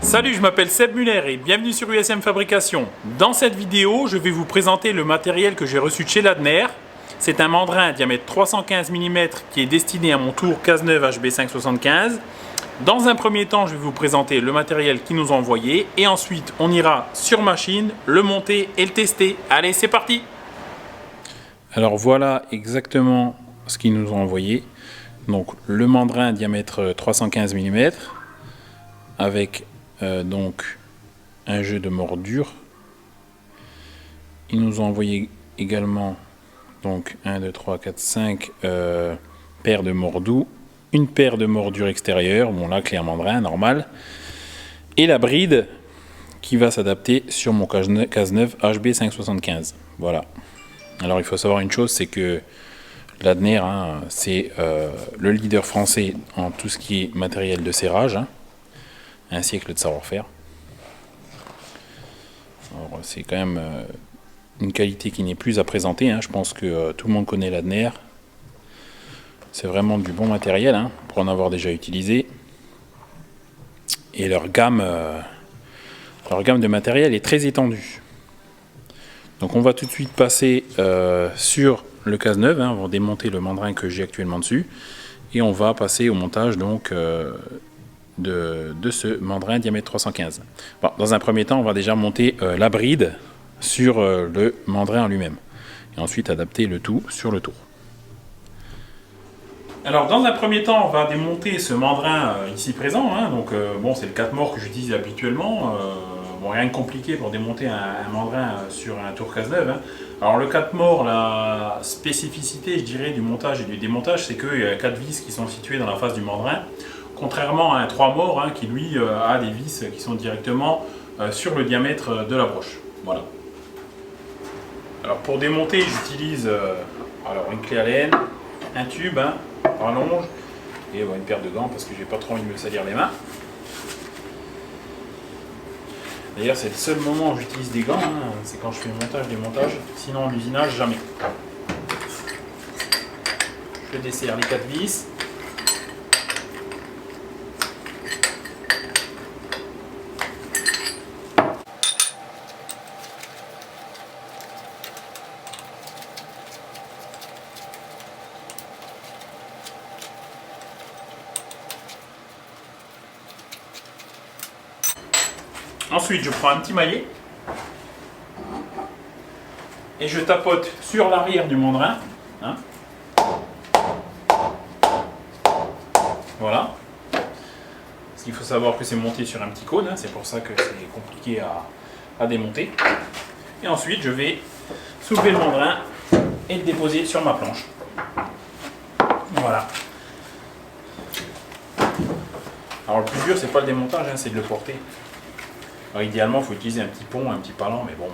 Salut, je m'appelle Seb Muller et bienvenue sur USM Fabrication. Dans cette vidéo, je vais vous présenter le matériel que j'ai reçu de chez Ladner. C'est un mandrin à diamètre 315 mm qui est destiné à mon tour Cazeneuve HB575. Dans un premier temps, je vais vous présenter le matériel qu'ils nous ont envoyé et ensuite on ira sur machine, le monter et le tester. Allez, c'est parti! Alors voilà exactement ce qu'ils nous ont envoyé. Donc le mandrin à diamètre 315 mm avec donc un jeu de mordure. Ils nous ont envoyé également donc 1, 2, 3, 4, 5 paires de mordous, une paire de mordures extérieures, bon là clair mandrin, normal, et la bride qui va s'adapter sur mon Cazeneuve HB575. Voilà. Alors il faut savoir une chose, c'est que Ladner, c'est le leader français en tout ce qui est matériel de serrage. Un siècle de savoir-faire. C'est quand même une qualité qui n'est plus à présenter. Je pense que tout le monde connaît Ladner. C'est vraiment du bon matériel pour en avoir déjà utilisé. Et leur gamme de matériel est très étendue. Donc on va tout de suite passer sur le Cazeneuve. On va démonter le mandrin que j'ai actuellement dessus. Et on va passer au montage donc de ce mandrin diamètre 315. Bon, dans un premier temps, on va déjà monter la bride sur le mandrin en lui-même. Et ensuite adapter le tout sur le tour. Alors dans un premier temps, on va démonter ce mandrin ici présent. Donc bon, c'est le 4 morts que j'utilise habituellement. Bon, rien de compliqué pour démonter un mandrin sur un tour Cazeneuve. Alors le 4 morts, la spécificité, je dirais, du montage et du démontage, c'est qu'il y a 4 vis qui sont situées dans la face du mandrin. Contrairement à un 3 morts qui lui a des vis qui sont directement sur le diamètre de la broche. Voilà. Alors pour démonter, j'utilise une clé Allen, un tube, rallonge et une paire de gants parce que j'ai pas trop envie de me salir les mains. D'ailleurs c'est le seul moment où j'utilise des gants, c'est quand je fais le montage, démontage, sinon en usinage jamais. Je desserre les 4 vis. Ensuite, je prends un petit maillet et je tapote sur l'arrière du mandrin. Voilà. Parce qu'il faut savoir que c'est monté sur un petit cône, c'est pour ça que c'est compliqué à démonter. Et ensuite, je vais soulever le mandrin et le déposer sur ma planche. Voilà. Alors le plus dur, c'est pas le démontage, c'est de le porter. Alors, idéalement, il faut utiliser un petit pont, un petit palan, mais bon.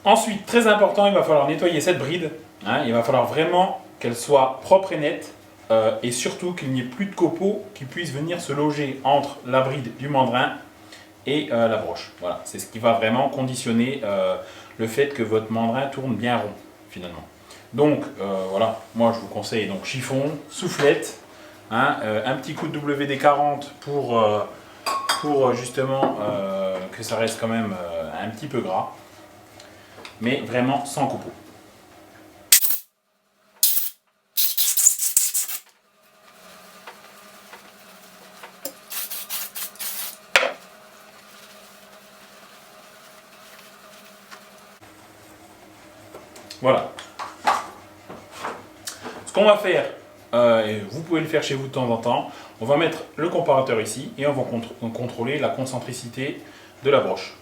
Ensuite, très important, il va falloir nettoyer cette bride. Il va falloir vraiment qu'elle soit propre et nette. Et surtout qu'il n'y ait plus de copeaux qui puissent venir se loger entre la bride du mandrin et la broche. Voilà, c'est ce qui va vraiment conditionner le fait que votre mandrin tourne bien rond, finalement. Donc voilà, moi je vous conseille donc chiffon, soufflette, un petit coup de WD-40 pour justement que ça reste quand même un petit peu gras, mais vraiment sans copeaux. Voilà. Ce qu'on va faire, et vous pouvez le faire chez vous de temps en temps, on va mettre le comparateur ici et on va contrôler la concentricité de la broche.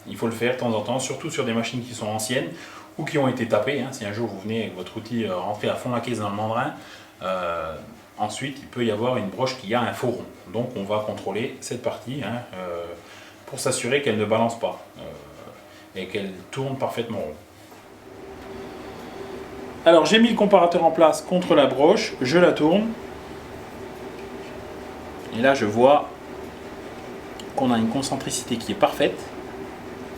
Il faut le faire de temps en temps, surtout sur des machines qui sont anciennes ou qui ont été tapées. Si un jour vous venez avec votre outil rentrer à fond la caisse dans le mandrin, ensuite il peut y avoir une broche qui a un faux rond. Donc on va contrôler cette partie pour s'assurer qu'elle ne balance pas et qu'elle tourne parfaitement rond. Alors j'ai mis le comparateur en place contre la broche, je la tourne. Et là je vois qu'on a une concentricité qui est parfaite.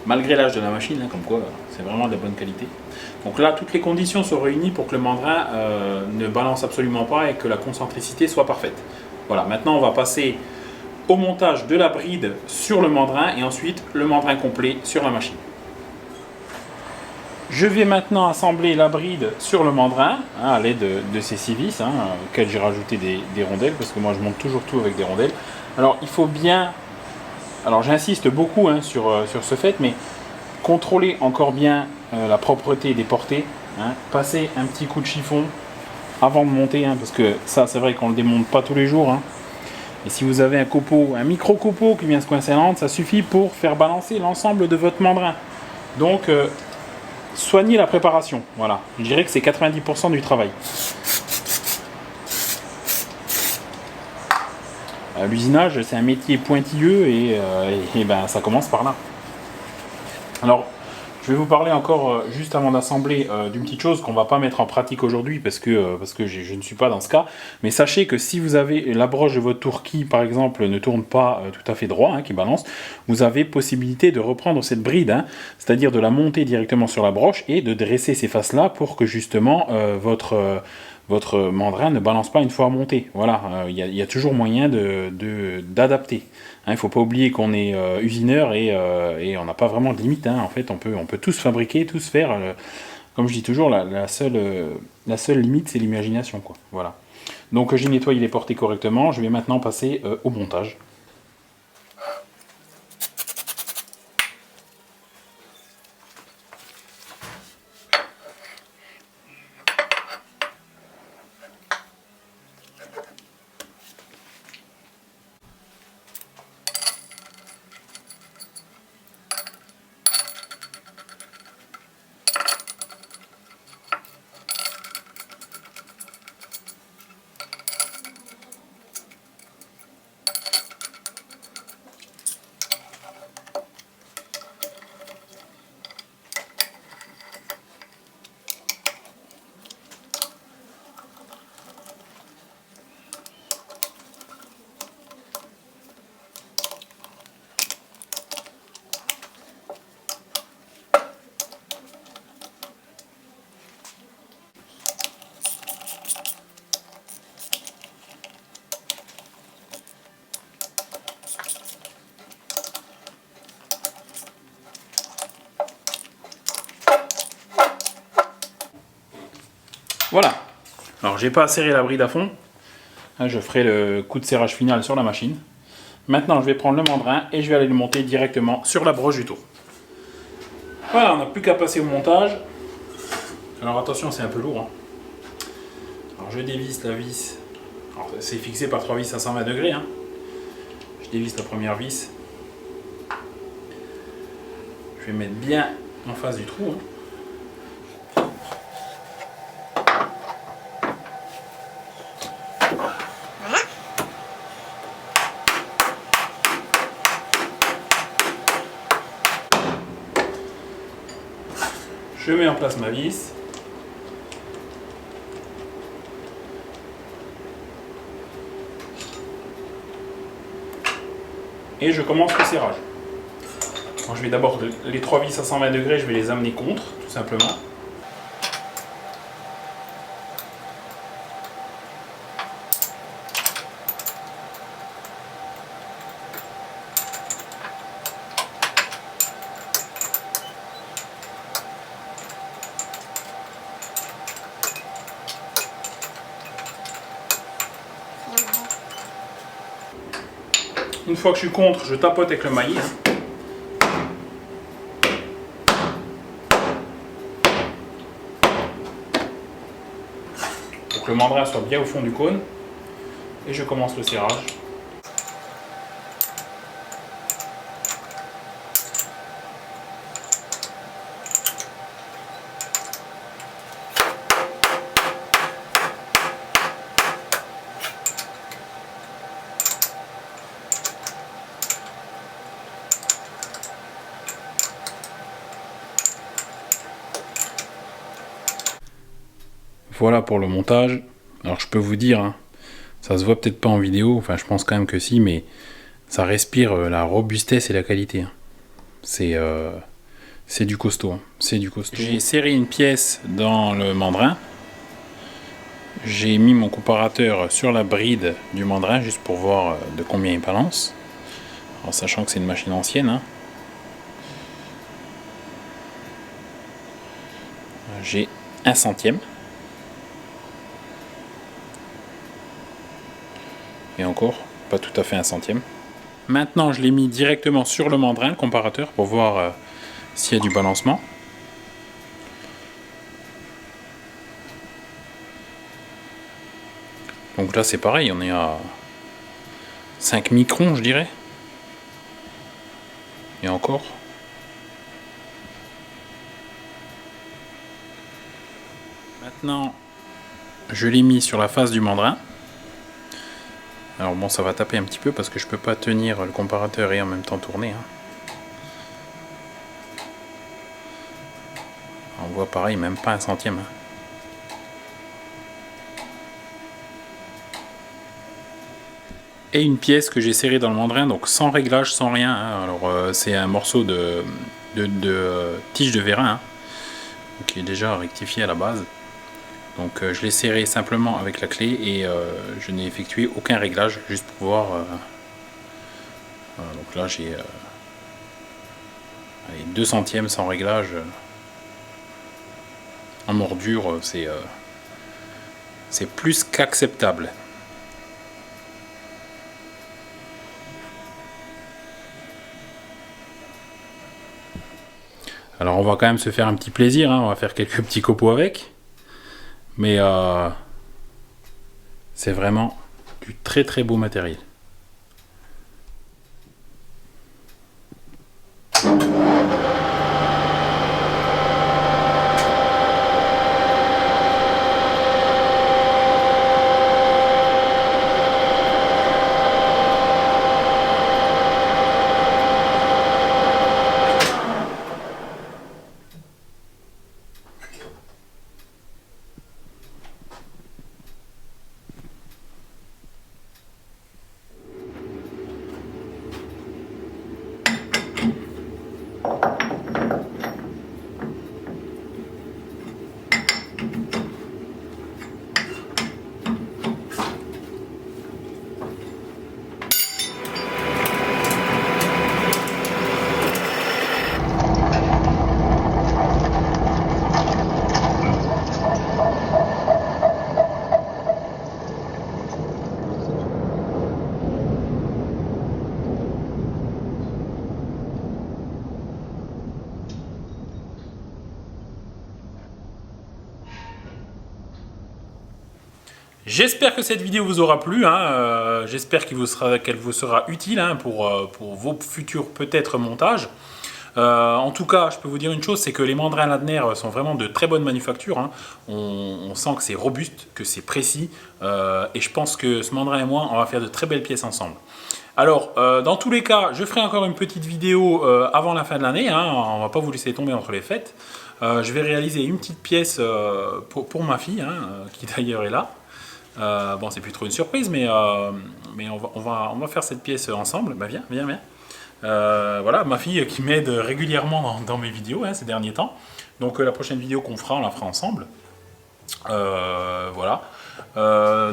malgré l'âge de la machine, hein, comme quoi c'est vraiment de la bonne qualité. Donc là, toutes les conditions sont réunies pour que le mandrin ne balance absolument pas et que la concentricité soit parfaite. Voilà, maintenant on va passer au montage de la bride sur le mandrin et ensuite le mandrin complet sur la machine. Je vais maintenant assembler la bride sur le mandrin hein, à l'aide de ces 6 vis hein, auxquelles j'ai rajouté des rondelles parce que moi je monte toujours tout avec des rondelles. Alors il faut bien, alors j'insiste beaucoup hein, sur ce fait, mais contrôler encore bien la propreté des portées, hein, passer un petit coup de chiffon avant de monter hein, parce que ça c'est vrai qu'on le démonte pas tous les jours. Hein. Et si vous avez un copeau, un micro copeau qui vient se coincer à l'antre, ça suffit pour faire balancer l'ensemble de votre mandrin. Donc soignez la préparation, voilà. Je dirais que c'est 90% du travail. L'usinage, c'est un métier pointilleux et ben, ça commence par là. Alors, je vais vous parler encore, juste avant d'assembler, d'une petite chose qu'on ne va pas mettre en pratique aujourd'hui parce que je ne suis pas dans ce cas. Mais sachez que si vous avez la broche de votre tour qui, par exemple, ne tourne pas tout à fait droit, hein, qui balance, vous avez possibilité de reprendre cette bride, hein, c'est-à-dire de la monter directement sur la broche et de dresser ces faces-là pour que justement votre mandrin ne balance pas une fois monté. Voilà, il y a toujours moyen d'adapter. Il ne faut pas oublier qu'on est usineur et on n'a pas vraiment de limite. Hein. En fait, on peut tous fabriquer, tous faire. Comme je dis toujours, la seule limite, c'est l'imagination. Voilà. Donc j'ai nettoyé les portées correctement. Je vais maintenant passer au montage. Voilà. Alors j'ai pas serré la bride à fond. Je ferai le coup de serrage final sur la machine. Maintenant je vais prendre le mandrin et je vais aller le monter directement sur la broche du tour. Voilà, on n'a plus qu'à passer au montage. Alors attention, c'est un peu lourd. Hein. Alors je dévisse la vis. C'est fixé par 3 vis à 120 degrés. Hein. Je dévisse la première vis. Je vais mettre bien en face du trou. Hein. Je mets en place ma vis. Et je commence le serrage. Alors, je vais d'abord, les 3 vis à 120 degrés, je vais les amener contre, tout simplement. Une fois que je suis contre, je tapote avec le maillet. Pour que le mandrin soit bien au fond du cône. Et je commence le serrage. Voilà pour le montage. Alors je peux vous dire, hein, ça se voit peut-être pas en vidéo, enfin je pense quand même que si, mais ça respire la robustesse et la qualité. Hein. C'est C'est du costaud, hein. C'est du costaud. J'ai serré une pièce dans le mandrin. J'ai mis mon comparateur sur la bride du mandrin juste pour voir de combien il balance. En sachant que c'est une machine ancienne, hein. J'ai 1 centième. Et encore, pas tout à fait 1 centième. Maintenant, je l'ai mis directement sur le mandrin, le comparateur, pour voir s'il y a du balancement. Donc là, c'est pareil, on est à 5 microns, je dirais. Et encore. Maintenant, je l'ai mis sur la face du mandrin. Alors bon, ça va taper un petit peu parce que je peux pas tenir le comparateur et en même temps tourner, hein. On voit pareil, même pas 1 centième, hein. Et une pièce que j'ai serrée dans le mandrin, donc sans réglage, sans rien, hein. Alors c'est un morceau de tige de vérin, hein, qui est déjà rectifié à la base. Donc je l'ai serré simplement avec la clé et je n'ai effectué aucun réglage, juste pour voir. Donc là j'ai 2 centièmes sans réglage. En mordure, c'est plus qu'acceptable. Alors on va quand même se faire un petit plaisir, hein, on va faire quelques petits copeaux avec. Mais c'est vraiment du très très beau matériel. J'espère que cette vidéo vous aura plu, hein. J'espère qu'elle vous sera utile, hein, pour vos futurs peut-être montages. En tout cas, je peux vous dire une chose, c'est que les mandrins Ladner sont vraiment de très bonne manufacture, hein. On sent que c'est robuste, que c'est précis, et je pense que ce mandrin et moi, on va faire de très belles pièces ensemble. Alors, dans tous les cas, je ferai encore une petite vidéo avant la fin de l'année, hein. On ne va pas vous laisser tomber entre les fêtes. Je vais réaliser une petite pièce pour ma fille, hein, qui d'ailleurs est là. Bon, c'est plus trop une surprise, mais on va faire cette pièce ensemble. Bah, viens. Voilà, ma fille qui m'aide régulièrement dans mes vidéos, hein, ces derniers temps. Donc la prochaine vidéo qu'on fera, on la fera ensemble. Voilà.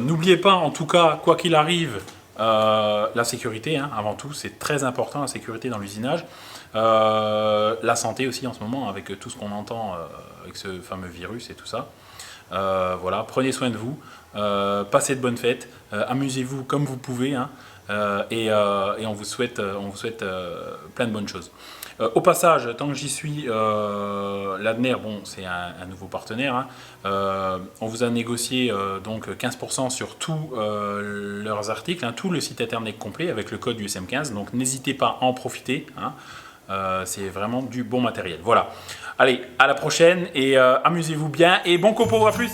N'oubliez pas, en tout cas, quoi qu'il arrive, la sécurité, hein, avant tout, c'est très important, la sécurité dans l'usinage. La santé aussi en ce moment, avec tout ce qu'on entend avec ce fameux virus et tout ça. Voilà, prenez soin de vous, passez de bonnes fêtes, amusez-vous comme vous pouvez, hein, et on vous souhaite plein de bonnes choses. Au passage, tant que j'y suis, Ladner, bon, c'est un nouveau partenaire, hein, on vous a négocié donc 15% sur tous leurs articles, hein, tout le site internet complet avec le code USM15, donc n'hésitez pas à en profiter, hein. C'est vraiment du bon matériel. Voilà. Allez, à la prochaine et amusez-vous bien et bon copo, à plus!